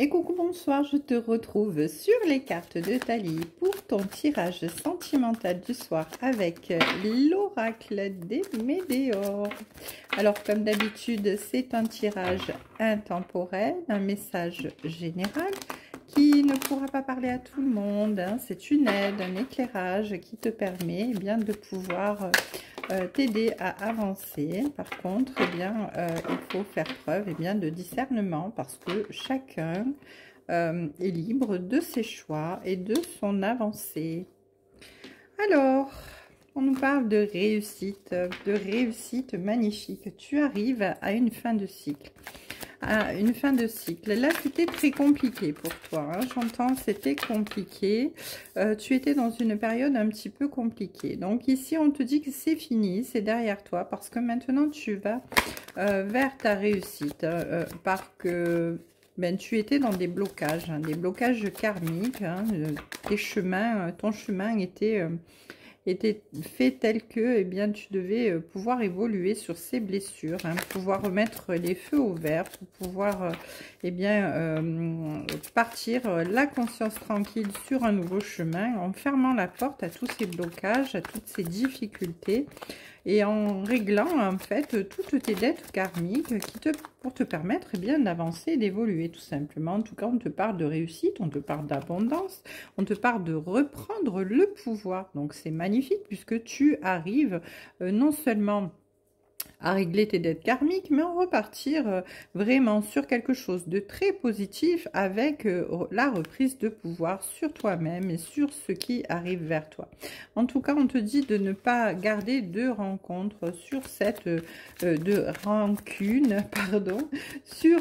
Et coucou, bonsoir, je te retrouve sur les cartes de Thalie pour ton tirage sentimental du soir avec l'oracle des Médéors. Alors, comme d'habitude, c'est un tirage intemporel, un message général qui ne pourra pas parler à tout le monde. Hein. C'est une aide, un éclairage qui te permet de pouvoir t'aider à avancer. Par contre, il faut faire preuve de discernement parce que chacun est libre de ses choix et de son avancée. Alors, on nous parle de réussite magnifique. Tu arrives à une fin de cycle. Une fin de cycle. Là, c'était très compliqué pour toi. Hein. J'entends, c'était compliqué. Tu étais dans une période un petit peu compliquée. Donc ici, on te dit que c'est fini, c'est derrière toi, parce que maintenant, tu vas vers ta réussite. Parce que tu étais dans des blocages karmiques. Hein, tes chemins, ton chemin était fait tel que tu devais pouvoir évoluer sur ces blessures, hein, pouvoir remettre les feux au vert, pour pouvoir partir la conscience tranquille sur un nouveau chemin, en fermant la porte à tous ces blocages, à toutes ces difficultés, et en réglant en fait toutes tes dettes karmiques pour te permettre d'avancer et d'évoluer tout simplement. En tout cas, on te parle de réussite, on te parle d'abondance, on te parle de reprendre le pouvoir. Donc c'est magnifique puisque tu arrives non seulement à régler tes dettes karmiques, mais en repartir vraiment sur quelque chose de très positif avec la reprise de pouvoir sur toi-même et sur ce qui arrive vers toi. En tout cas, on te dit de ne pas garder de rencontres sur cette de rancune, pardon, sur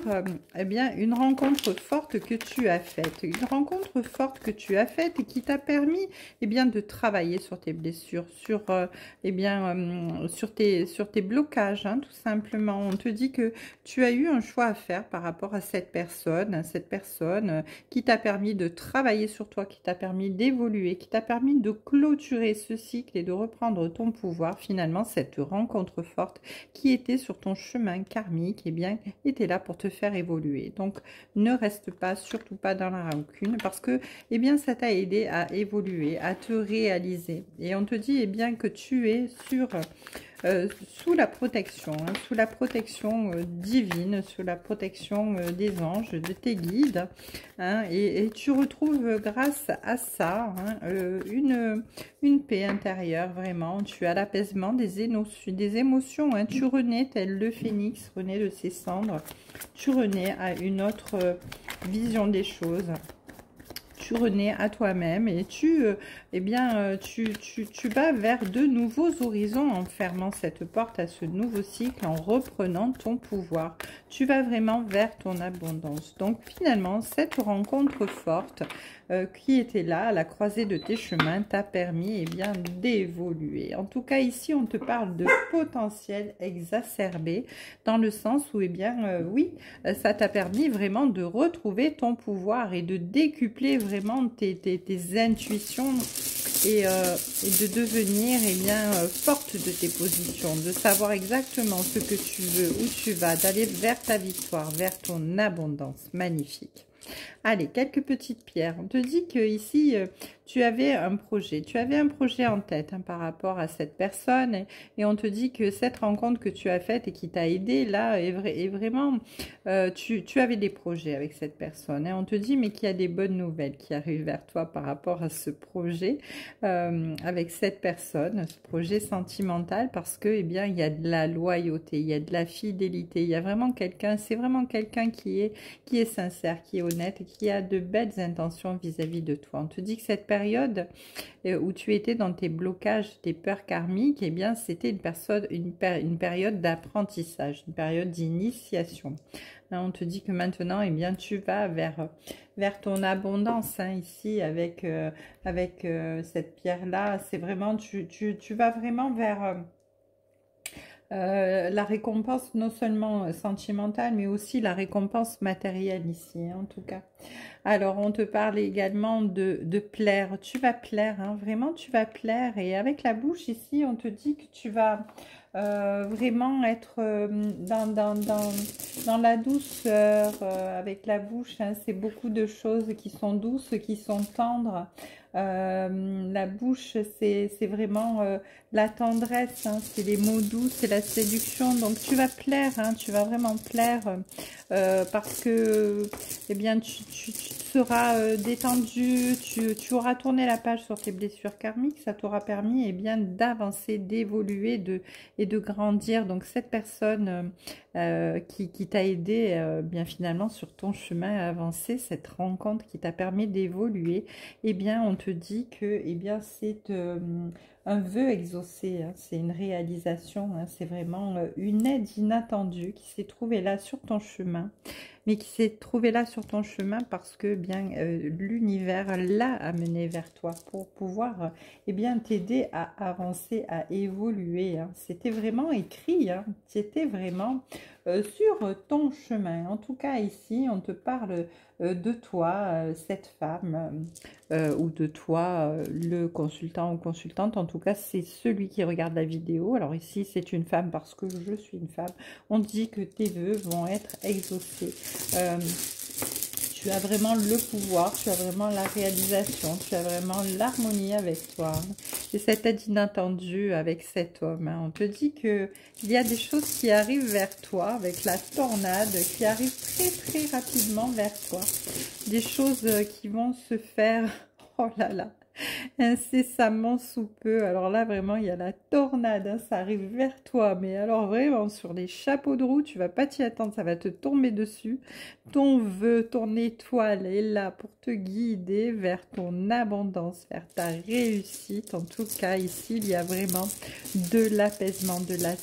une rencontre forte que tu as faite, une rencontre forte que tu as faite et qui t'a permis de travailler sur tes blessures, sur sur tes blocages. Hein, tout simplement, on te dit que tu as eu un choix à faire par rapport à cette personne qui t'a permis de travailler sur toi, qui t'a permis d'évoluer, qui t'a permis de clôturer ce cycle et de reprendre ton pouvoir. Finalement, cette rencontre forte qui était sur ton chemin karmique, était là pour te faire évoluer. Donc, ne reste pas, surtout pas dans la rancune, parce que ça t'a aidé à évoluer, à te réaliser. Et on te dit que tu es sous la protection, hein, sous la protection divine, sous la protection des anges, de tes guides, hein, et tu retrouves grâce à ça une paix intérieure, vraiment. Tu as l'apaisement des émotions, hein, tu renais tel le phénix renaît de ses cendres, tu renais à une autre vision des choses. Tu renais à toi-même et tu vas vers de nouveaux horizons en fermant cette porte à ce nouveau cycle, en reprenant ton pouvoir. Tu vas vraiment vers ton abondance. Donc finalement, cette rencontre forte qui était là à la croisée de tes chemins t'a permis d'évoluer. En tout cas, ici, on te parle de potentiel exacerbé dans le sens où oui, ça t'a permis vraiment de retrouver ton pouvoir et de décupler vraiment tes intuitions et de devenir forte de tes positions, de savoir exactement ce que tu veux, où tu vas, d'aller vers ta victoire, vers ton abondance. Magnifique. Allez, quelques petites pierres. On te dit que ici tu avais un projet en tête, hein, par rapport à cette personne, et on te dit que cette rencontre que tu as faite et qui t'a aidé là est vraiment tu avais des projets avec cette personne, et on te dit mais qu'il y a des bonnes nouvelles qui arrivent vers toi par rapport à ce projet avec cette personne, ce projet sentimental, parce que il y a de la loyauté, il y a de la fidélité, il y a vraiment quelqu'un, c'est vraiment quelqu'un qui est sincère, qui est honnête et qui a de belles intentions vis-à-vis de toi. On te dit que cette période où tu étais dans tes blocages, tes peurs karmiques, c'était une période d'apprentissage, une période d'initiation. Là, on te dit que maintenant, tu vas vers ton abondance, hein, ici, avec cette pierre-là. C'est vraiment, tu vas vraiment vers la récompense non seulement sentimentale, mais aussi la récompense matérielle ici, hein, en tout cas. Alors, on te parle également de plaire. Tu vas plaire, hein, vraiment, tu vas plaire. Et avec la bouche ici, on te dit que tu vas vraiment être dans la douceur avec la bouche, hein. C'est beaucoup de choses qui sont douces, qui sont tendres. La bouche, c'est vraiment la tendresse, hein. C'est les mots doux, c'est la séduction. Donc tu vas plaire, hein, tu vas vraiment plaire parce que eh bien, tu seras détendu, tu auras tourné la page sur tes blessures karmiques. Ça t'aura permis eh bien d'avancer, d'évoluer et de grandir. Donc cette personne qui t'a aidé bien finalement sur ton chemin à avancer, cette rencontre qui t'a permis d'évoluer, eh bien on te dit que eh bien c'est un vœu exaucé, hein. C'est une réalisation, hein. C'est vraiment une aide inattendue qui s'est trouvée là sur ton chemin, mais qui s'est trouvée là sur ton chemin parce que bien l'univers l'a amené vers toi pour pouvoir eh bien t'aider à avancer, à évoluer, hein. C'était vraiment écrit, hein. C'était vraiment sur ton chemin. En tout cas ici on te parle de toi, cette femme, ou de toi, le consultant ou consultante. En tout cas c'est celui qui regarde la vidéo. Alors ici c'est une femme parce que je suis une femme. On dit que tes vœux vont être exaucés. Tu as vraiment le pouvoir, tu as vraiment la réalisation, tu as vraiment l'harmonie avec toi. Et cette aide inattendue avec cet homme, hein. On te dit qu'il y a des choses qui arrivent vers toi, avec la tornade, qui arrivent très très rapidement vers toi. Des choses qui vont se faire, oh là là, incessamment sous peu. Alors là vraiment il y a la tornade, hein, ça arrive vers toi, mais alors vraiment sur les chapeaux de roue, tu vas pas t'y attendre, ça va te tomber dessus. Ton vœu, ton étoile est là pour te guider vers ton abondance, vers ta réussite. En tout cas ici il y a vraiment de l'apaisement, de la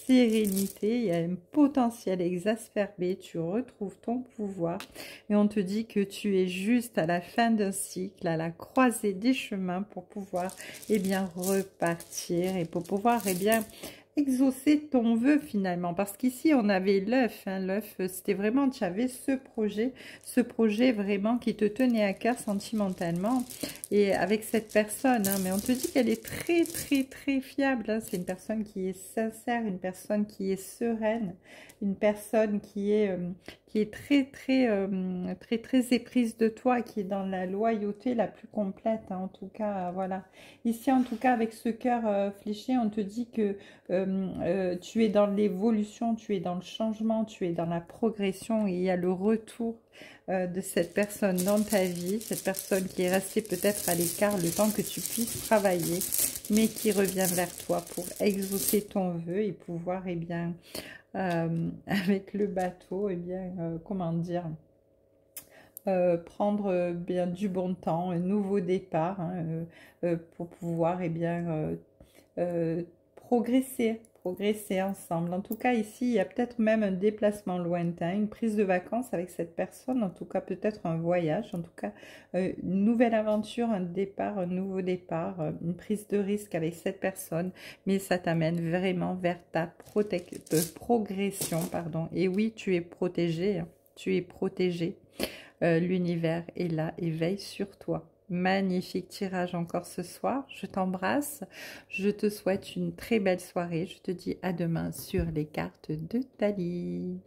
sérénité, il y a un potentiel exacerbé, tu retrouves ton pouvoir et on te dit que tu es juste à la fin d'un cycle, à la croisée des chemins pour pouvoir eh bien repartir et pour pouvoir eh bien exaucer ton vœu finalement, parce qu'ici on avait l'œuf, hein, l'œuf c'était vraiment, tu avais ce projet vraiment qui te tenait à cœur sentimentalement et avec cette personne, hein, mais on te dit qu'elle est très très très fiable, hein. C'est une personne qui est sincère, une personne qui est sereine, une personne qui est très très très très éprise de toi, qui est dans la loyauté la plus complète, hein, en tout cas voilà. Ici en tout cas avec ce cœur fléché, on te dit que tu es dans l'évolution, tu es dans le changement, tu es dans la progression et il y a le retour de cette personne dans ta vie, cette personne qui est restée peut-être à l'écart le temps que tu puisses travailler, mais qui revient vers toi pour exaucer ton vœu et pouvoir, eh bien, avec le bateau, eh bien, comment dire, prendre bien du bon temps, un nouveau départ, hein, pour pouvoir eh bien progresser ensemble. En tout cas ici il y a peut-être même un déplacement lointain, une prise de vacances avec cette personne, en tout cas peut-être un voyage, en tout cas une nouvelle aventure, un départ, un nouveau départ, une prise de risque avec cette personne, mais ça t'amène vraiment vers ta progression, pardon. Et oui, tu es protégé, hein, tu es protégé. L'univers est là et veille sur toi. Magnifique tirage encore ce soir. Je t'embrasse. Je te souhaite une très belle soirée. Je te dis à demain sur les cartes de Thalie.